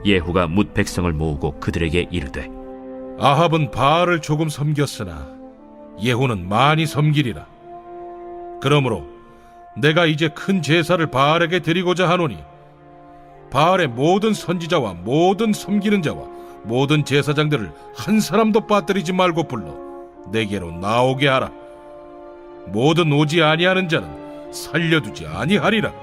예후가 뭇 백성을 모으고 그들에게 이르되 아합은 바알을 조금 섬겼으나 예후는 많이 섬기리라. 그러므로 내가 이제 큰 제사를 바알에게 드리고자 하노니 바알의 모든 선지자와 모든 섬기는 자와 모든 제사장들을 한 사람도 빠뜨리지 말고 불러 내게로 나오게 하라. 모든 오지 아니하는 자는 살려두지 아니하리라.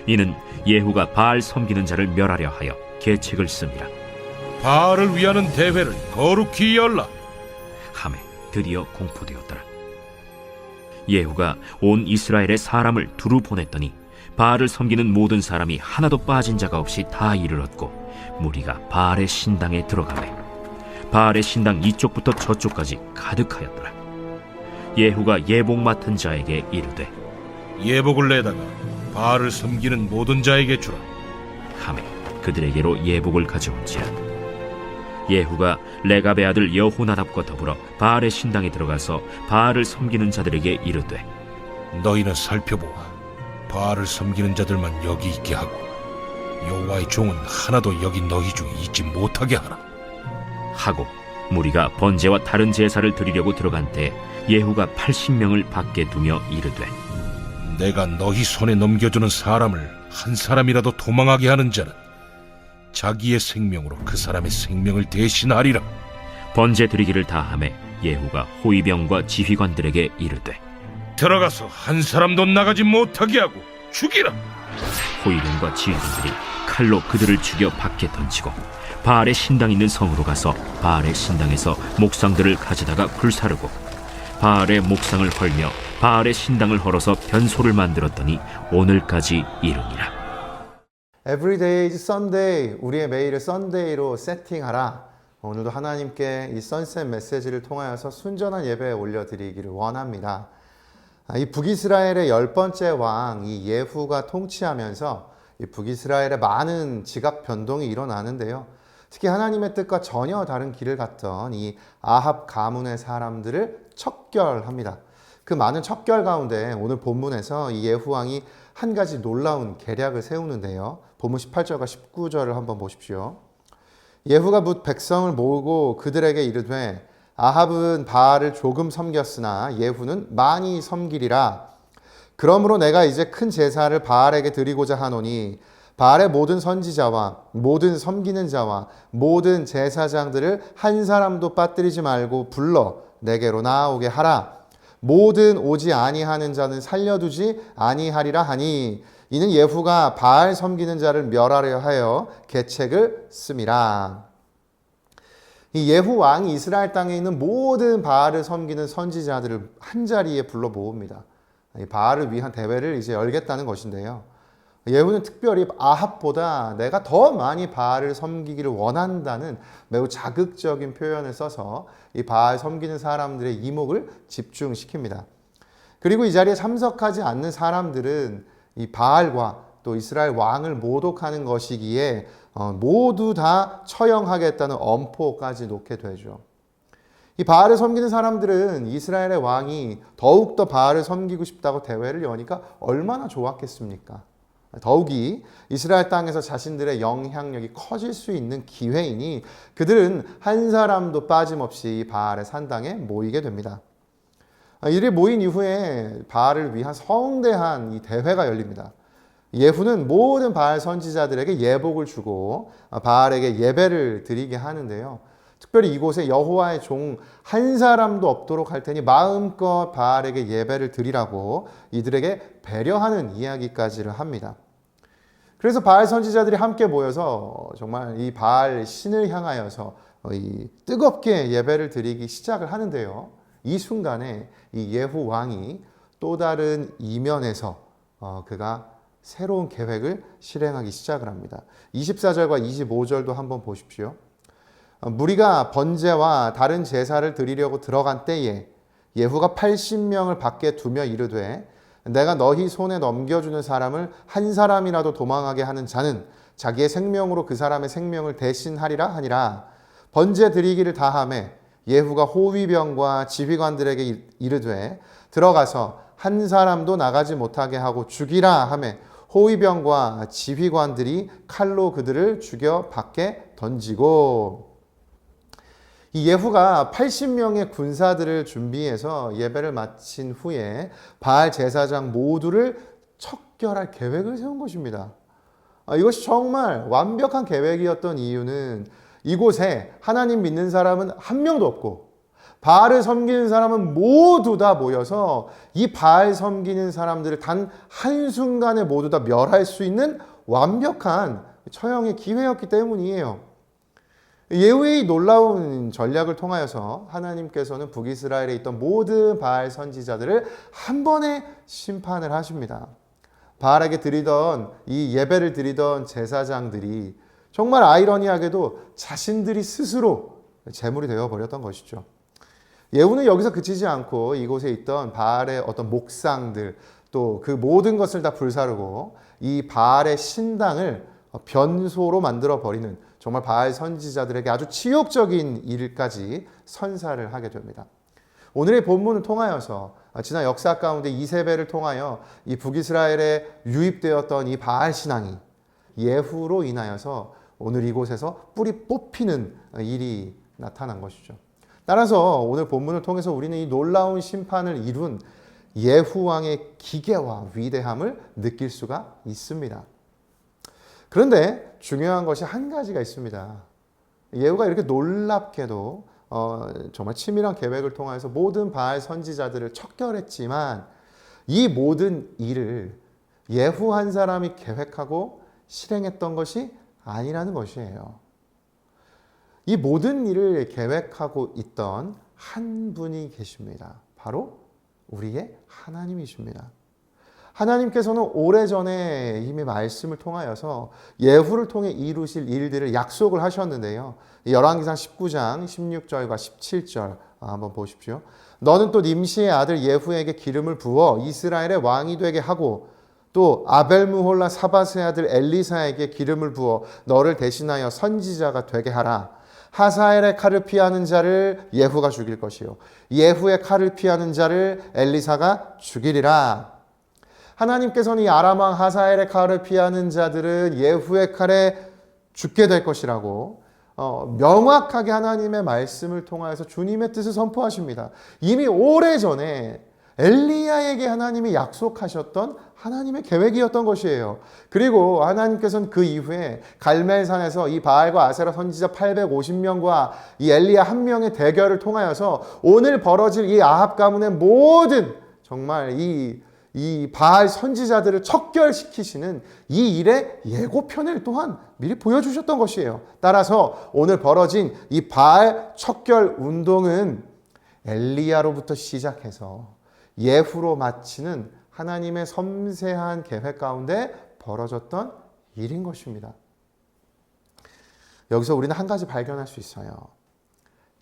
이는 예후가 바알 섬기는 자를 멸하려 하여 계책을 씁니다. 바알을 위하는 대회를 거룩히 열라. 하매 드디어 공포되었더라. 예후가 온 이스라엘의 사람을 두루 보냈더니 바알을 섬기는 모든 사람이 하나도 빠진 자가 없이 다 이르렀고 무리가 바알의 신당에 들어가매 바알의 신당 이쪽부터 저쪽까지 가득하였더라. 예후가 예복 맡은 자에게 이르되 예복을 내다가 바알을 섬기는 모든 자에게 주라. 하매 그들에게로 예복을 가져온지라. 예후가 레갑의 아들 여호나답과 더불어 바알의 신당에 들어가서 바알을 섬기는 자들에게 이르되 너희는 살펴보아 바알을 섬기는 자들만 여기 있게 하고 여호와의 종은 하나도 여기 너희 중에 있지 못하게 하라. 하고 무리가 번제와 다른 제사를 드리려고 들어간 때 예후가 80명을 밖에 두며 이르되 내가 너희 손에 넘겨주는 사람을 한 사람이라도 도망하게 하는 자는 자기의 생명으로 그 사람의 생명을 대신하리라. 번제 드리기를 다하매 예후가 호위병과 지휘관들에게 이르되 들어가서 한 사람도 나가지 못하게 하고 죽이라. 호위병과 지휘관들이 칼로 그들을 죽여 밖에 던지고 바알의 신당 있는 성으로 가서 바알의 신당에서 목상들을 가져다가 불사르고 바알의 목상을 헐며 바알의 신당을 헐어서 변소를 만들었더니 오늘까지 이르니라. Every day is Sunday. 우리의 매일을 썬데이로 세팅하라. 오늘도 하나님께 이 선셋 메시지를 통하여서 순전한 예배 올려드리기를 원합니다. 이 북이스라엘의 10번째 왕 이 예후가 통치하면서 이 북이스라엘에 많은 지각 변동이 일어나는데요. 특히 하나님의 뜻과 전혀 다른 길을 갔던 이 아합 가문의 사람들을 척결합니다. 그 많은 척결 가운데 오늘 본문에서 이 예후 왕이 한 가지 놀라운 계략을 세우는데요. 본문 18절과 19절을 한번 보십시오. 예후가 뭇 백성을 모으고 그들에게 이르되 아합은 바알을 조금 섬겼으나 예후는 많이 섬기리라. 그러므로 내가 이제 큰 제사를 바알에게 드리고자 하노니 바알의 모든 선지자와 모든 섬기는 자와 모든 제사장들을 한 사람도 빠뜨리지 말고 불러 내게로 나오게 하라. 모든 오지 아니하는 자는 살려두지 아니하리라 하니 이는 예후가 바알 섬기는 자를 멸하려 하여 계책을 씀이라. 이 예후 왕이 이스라엘 땅에 있는 모든 바알을 섬기는 선지자들을 한자리에 불러 모읍니다. 이 바알을 위한 대회를 이제 열겠다는 것인데요. 예후는 특별히 아합보다 내가 더 많이 바알을 섬기기를 원한다는 매우 자극적인 표현을 써서 이 바알 섬기는 사람들의 이목을 집중시킵니다. 그리고 이 자리에 참석하지 않는 사람들은 이 바알과 또 이스라엘 왕을 모독하는 것이기에 모두 다 처형하겠다는 엄포까지 놓게 되죠. 이 바알을 섬기는 사람들은 이스라엘의 왕이 더욱더 바알을 섬기고 싶다고 대회를 여니까 얼마나 좋았겠습니까? 더욱이 이스라엘 땅에서 자신들의 영향력이 커질 수 있는 기회이니 그들은 한 사람도 빠짐없이 바알의 산당에 모이게 됩니다. 이들이 모인 이후에 바알을 위한 성대한 이 대회가 열립니다. 예후는 모든 바알 선지자들에게 예복을 주고 바알에게 예배를 드리게 하는데요. 특별히 이곳에 여호와의 종 한 사람도 없도록 할 테니 마음껏 바알에게 예배를 드리라고 이들에게 배려하는 이야기까지를 합니다. 그래서 바알 선지자들이 함께 모여서 정말 이 바알 신을 향하여서 뜨겁게 예배를 드리기 시작을 하는데요. 이 순간에 이 예후 왕이 또 다른 이면에서 그가 새로운 계획을 실행하기 시작을 합니다. 24절과 25절도 한번 보십시오. 무리가 번제와 다른 제사를 드리려고 들어간 때에 예후가 80명을 밖에 두며 이르되 내가 너희 손에 넘겨주는 사람을 한 사람이라도 도망하게 하는 자는 자기의 생명으로 그 사람의 생명을 대신하리라 하니라. 번제 드리기를 다하매 예후가 호위병과 지휘관들에게 이르되 들어가서 한 사람도 나가지 못하게 하고 죽이라 하매 호위병과 지휘관들이 칼로 그들을 죽여 밖에 던지고, 이 예후가 80명의 군사들을 준비해서 예배를 마친 후에 바알 제사장 모두를 척결할 계획을 세운 것입니다. 이것이 정말 완벽한 계획이었던 이유는 이곳에 하나님 믿는 사람은 한 명도 없고 바알을 섬기는 사람은 모두 다 모여서 이 바알 섬기는 사람들을 단 한순간에 모두 다 멸할 수 있는 완벽한 처형의 기회였기 때문이에요. 예후의 놀라운 전략을 통하여서 하나님께서는 북이스라엘에 있던 모든 바알 선지자들을 한 번에 심판을 하십니다. 바알에게 드리던 이 예배를 드리던 제사장들이 정말 아이러니하게도 자신들이 스스로 제물이 되어버렸던 것이죠. 예후는 여기서 그치지 않고 이곳에 있던 바알의 어떤 목상들 또 그 모든 것을 다 불사르고 이 바알의 신당을 변소로 만들어버리는 정말 바알 선지자들에게 아주 치욕적인 일까지 선사를 하게 됩니다. 오늘의 본문을 통하여서 지난 역사 가운데 이세벨을 통하여 이 북이스라엘에 유입되었던 이 바알 신앙이 예후로 인하여서 오늘 이곳에서 뿌리 뽑히는 일이 나타난 것이죠. 따라서 오늘 본문을 통해서 우리는 이 놀라운 심판을 이룬 예후 왕의 기계와 위대함을 느낄 수가 있습니다. 그런데 중요한 것이 한 가지가 있습니다. 예후가 이렇게 놀랍게도 정말 치밀한 계획을 통해서 모든 바알 선지자들을 척결했지만 이 모든 일을 예후 한 사람이 계획하고 실행했던 것이 아니라는 것이에요. 이 모든 일을 계획하고 있던 한 분이 계십니다. 바로 우리의 하나님이십니다. 하나님께서는 오래전에 이미 말씀을 통하여서 예후를 통해 이루실 일들을 약속을 하셨는데요. 열왕기상 19장 16절과 17절 한번 보십시오. 너는 또 nim시의 아들 예후에게 기름을 부어 이스라엘의 왕이 되게 하고 또 아벨무홀라 사밧의 아들 엘리사에게 기름을 부어 너를 대신하여 선지자가 되게 하라. 하사엘의 칼을 피하는 자를 예후가 죽일 것이요 예후의 칼을 피하는 자를 엘리사가 죽이리라. 하나님께서는 이 아람 왕 하사엘의 칼을 피하는 자들은 예후의 칼에 죽게 될 것이라고 명확하게 하나님의 말씀을 통하여서 주님의 뜻을 선포하십니다. 이미 오래전에 엘리야에게 하나님이 약속하셨던 하나님의 계획이었던 것이에요. 그리고 하나님께서는 그 이후에 갈멜산에서 이 바알과 아세라 선지자 850명과 이 엘리야 한 명의 대결을 통하여서 오늘 벌어질 이 아합 가문의 모든 정말 이 바알 선지자들을 척결시키시는 이 일의 예고편을 또한 미리 보여주셨던 것이에요. 따라서 오늘 벌어진 이 바알 척결 운동은 엘리야로부터 시작해서 예후로 마치는 하나님의 섬세한 계획 가운데 벌어졌던 일인 것입니다. 여기서 우리는 한 가지 발견할 수 있어요.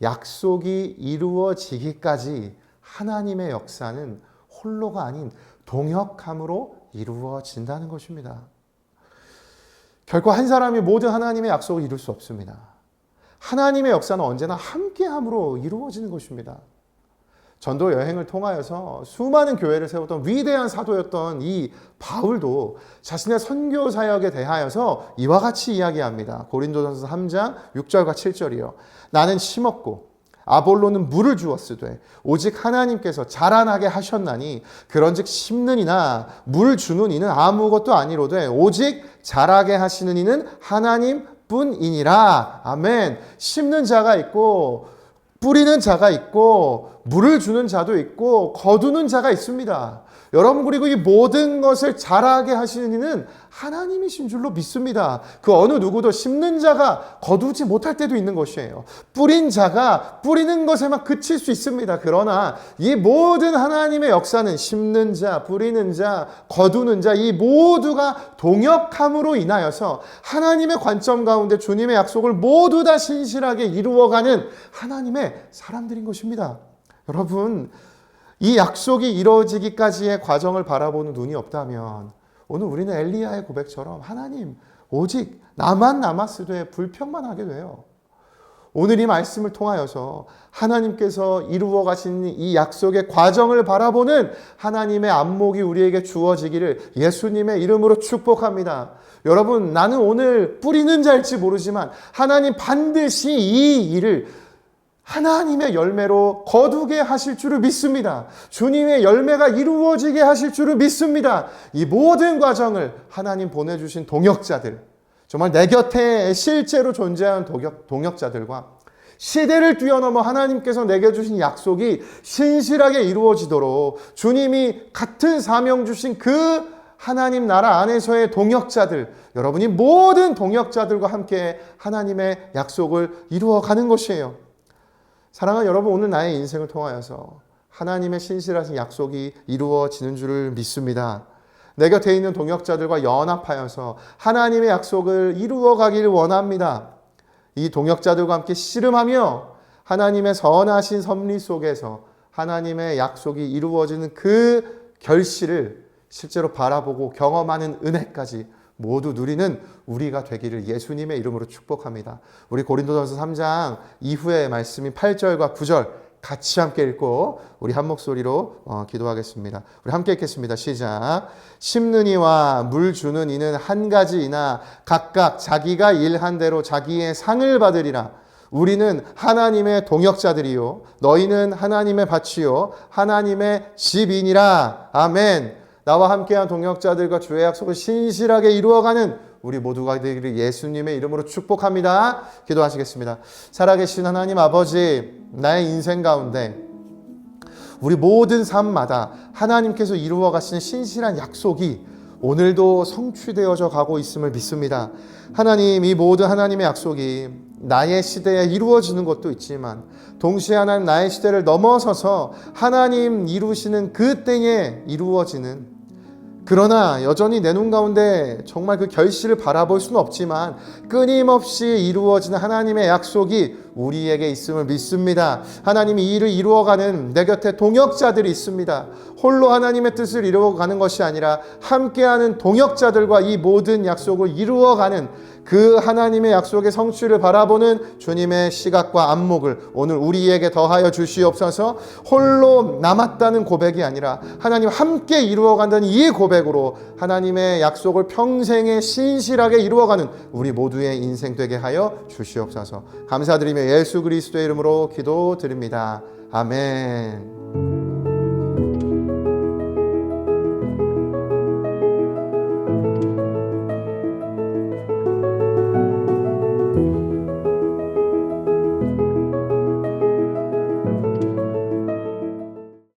약속이 이루어지기까지 하나님의 역사는 홀로가 아닌 동역함으로 이루어진다는 것입니다. 결코 한 사람이 모든 하나님의 약속을 이룰 수 없습니다. 하나님의 역사는 언제나 함께함으로 이루어지는 것입니다. 전도 여행을 통하여서 수많은 교회를 세웠던 위대한 사도였던 이 바울도 자신의 선교 사역에 대하여서 이와 같이 이야기합니다. 고린도전서 3장 6절과 7절이요. 나는 심었고 아볼로는 물을 주었으되 오직 하나님께서 자라나게 하셨나니 그런즉 심는 이나 물 주는 이는 아무것도 아니로되 오직 자라게 하시는 이는 하나님뿐이니라. 아멘. 심는 자가 있고 뿌리는 자가 있고 물을 주는 자도 있고 거두는 자가 있습니다. 여러분, 그리고 이 모든 것을 자라게 하시는 이는 하나님이신 줄로 믿습니다. 그 어느 누구도 심는 자가 거두지 못할 때도 있는 것이에요. 뿌린 자가 뿌리는 것에만 그칠 수 있습니다. 그러나 이 모든 하나님의 역사는 심는 자, 뿌리는 자, 거두는 자 이 모두가 동역함으로 인하여서 하나님의 관점 가운데 주님의 약속을 모두 다 신실하게 이루어가는 하나님의 사람들인 것입니다. 여러분, 이 약속이 이루어지기까지의 과정을 바라보는 눈이 없다면 오늘 우리는 엘리야의 고백처럼 하나님 오직 나만 남았으되 불평만 하게 돼요. 오늘 이 말씀을 통하여서 하나님께서 이루어 가신 이 약속의 과정을 바라보는 하나님의 안목이 우리에게 주어지기를 예수님의 이름으로 축복합니다. 여러분, 나는 오늘 뿌리는 자일지 모르지만 하나님 반드시 이 일을 하나님의 열매로 거두게 하실 줄을 믿습니다. 주님의 열매가 이루어지게 하실 줄을 믿습니다. 이 모든 과정을 하나님 보내주신 동역자들, 정말 내 곁에 실제로 존재하는 동역자들과 시대를 뛰어넘어 하나님께서 내게 주신 약속이 신실하게 이루어지도록 주님이 같은 사명 주신 그 하나님 나라 안에서의 동역자들, 여러분이 모든 동역자들과 함께 하나님의 약속을 이루어가는 것이에요. 사랑하는 여러분, 오늘 나의 인생을 통하여서 하나님의 신실하신 약속이 이루어지는 줄을 믿습니다. 내 곁에 있는 동역자들과 연합하여서 하나님의 약속을 이루어가기를 원합니다. 이 동역자들과 함께 씨름하며 하나님의 선하신 섭리 속에서 하나님의 약속이 이루어지는 그 결실을 실제로 바라보고 경험하는 은혜까지 모두 누리는 우리가 되기를 예수님의 이름으로 축복합니다. 우리 고린도전서 3장 이후의 말씀인 8절과 9절 같이 함께 읽고 우리 한 목소리로 기도하겠습니다. 우리 함께 읽겠습니다. 시작. 심는 이와 물 주는 이는 한 가지이나 각각 자기가 일한 대로 자기의 상을 받으리라. 우리는 하나님의 동역자들이요 너희는 하나님의 밭이요 하나님의 집이니라. 아멘. 나와 함께한 동역자들과 주의 약속을 신실하게 이루어가는 우리 모두가 되기를 예수님의 이름으로 축복합니다. 기도하시겠습니다. 살아계신 하나님 아버지, 나의 인생 가운데 우리 모든 삶마다 하나님께서 이루어 가시는 신실한 약속이 오늘도 성취되어져 가고 있음을 믿습니다. 하나님, 이 모든 하나님의 약속이 나의 시대에 이루어지는 것도 있지만 동시에 하나님 나의 시대를 넘어서서 하나님 이루시는 그 때에 이루어지는, 그러나 여전히 내 눈 가운데 정말 그 결실을 바라볼 수는 없지만 끊임없이 이루어지는 하나님의 약속이 우리에게 있음을 믿습니다. 하나님이 이 일을 이루어가는 내 곁에 동역자들이 있습니다. 홀로 하나님의 뜻을 이루어가는 것이 아니라 함께하는 동역자들과 이 모든 약속을 이루어가는 그 하나님의 약속의 성취를 바라보는 주님의 시각과 안목을 오늘 우리에게 더하여 주시옵소서. 홀로 남았다는 고백이 아니라 하나님 함께 이루어간다는 이 고백으로 하나님의 약속을 평생에 신실하게 이루어가는 우리 모두의 인생 되게 하여 주시옵소서. 감사드리며 예수 그리스도의 이름으로 기도드립니다. 아멘.